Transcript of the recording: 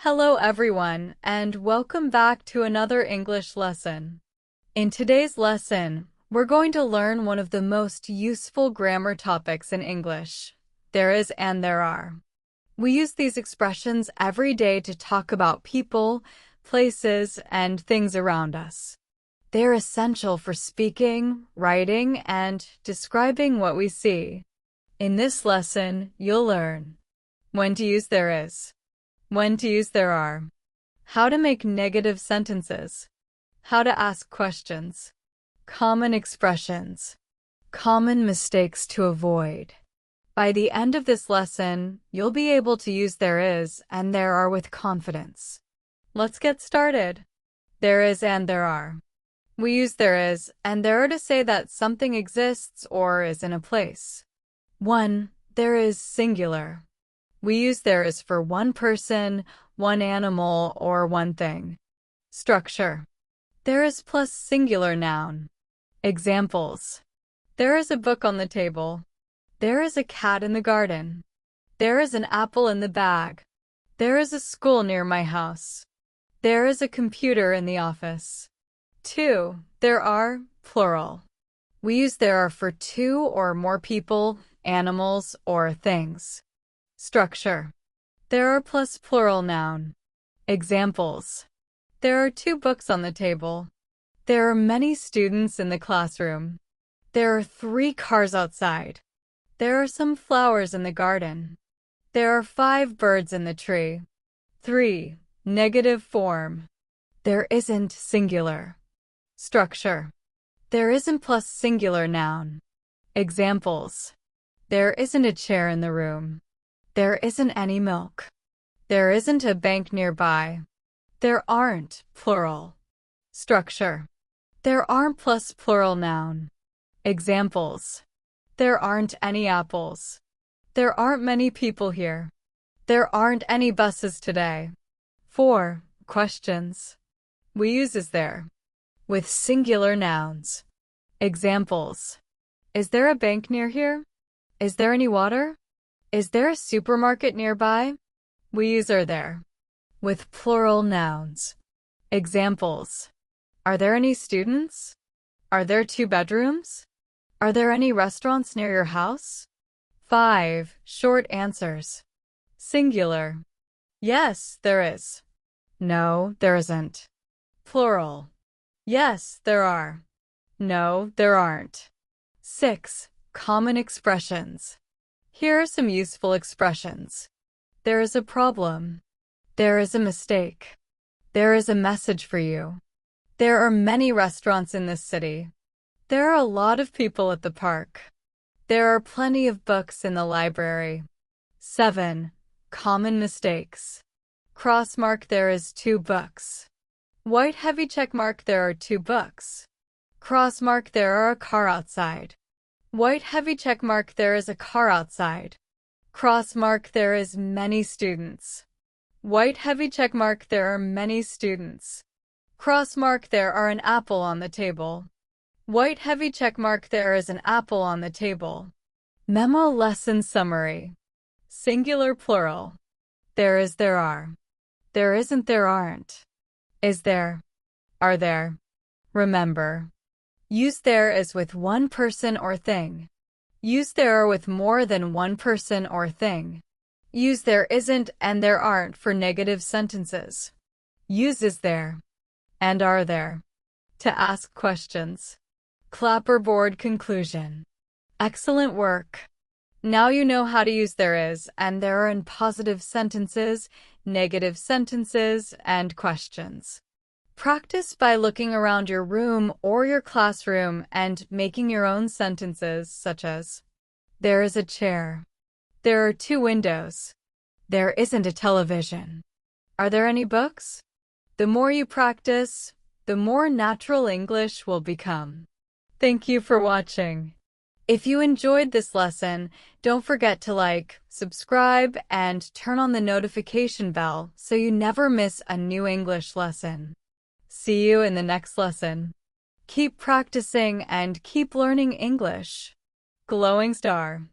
Hello everyone, and welcome back to another English lesson. In today's lesson, we're going to learn one of the most useful grammar topics in English. There is and there are. We use these expressions every day to talk about people, places, and things around us. They're essential for speaking, writing, and describing what we see. In this lesson, you'll learn when to use there is, when to use there are, how to make negative sentences, how to ask questions, common expressions, common mistakes to avoid. By the end of this lesson, you'll be able to use there is and there are with confidence. Let's get started. There is and there are. We use there is and there are to say that something exists or is in a place. 1. There is singular. We use there is for one person, one animal, or one thing. Structure. There is plus singular noun. Examples. There is a book on the table. There is a cat in the garden. There is an apple in the bag. There is a school near my house. There is a computer in the office. 2. There are, plural. We use there are for two or more people, animals, or things. Structure. There are plus plural noun. Examples. There are 2 books on the table. There are many students in the classroom. There are 3 cars outside. There are some flowers in the garden. There are 5 birds in the tree. 3. Negative form. There isn't singular. Structure. There isn't plus singular noun. Examples. There isn't a chair in the room. There isn't any milk. There isn't a bank nearby. There aren't, plural. Structure. There aren't plus plural noun. Examples. There aren't any apples. There aren't many people here. There aren't any buses today. 4. Questions. We use is there with singular nouns. Examples. Is there a bank near here? Is there any water? Is there a supermarket nearby? We use are there with plural nouns. Examples. Are there any students? Are there 2 bedrooms? Are there any restaurants near your house? 5. Short answers. Singular. Yes, there is. No, there isn't. Plural. Yes, there are. No, there aren't. 6. Common expressions. Here are some useful expressions. There is a problem. There is a mistake. There is a message for you. There are many restaurants in this city. There are a lot of people at the park. There are plenty of books in the library. 7. Common mistakes. Cross mark there is 2 books. White heavy check mark there are 2 books. Cross mark there are a car outside. White heavy check mark there is a car outside. Cross mark there is many students. White heavy check mark there are many students. Cross mark there are an apple on the table. White heavy check mark there is an apple on the table. Memo lesson summary. Singular plural. There is there are. There isn't there aren't. Is there. Are there. Remember. Use there is with one person or thing. Use there are with more than one person or thing. Use there isn't and there aren't for negative sentences. Use is there and are there to ask questions. Clapperboard conclusion. Excellent work. Now you know how to use there is and there are in positive sentences, negative sentences, and questions. Practice by looking around your room or your classroom and making your own sentences such as, there is a chair. There are 2 windows. There isn't a television. Are there any books? The more you practice, the more natural English will become. Thank you for watching. If you enjoyed this lesson, don't forget to like, subscribe, and turn on the notification bell so you never miss a new English lesson. See you in the next lesson. Keep practicing and keep learning English. Glowing star.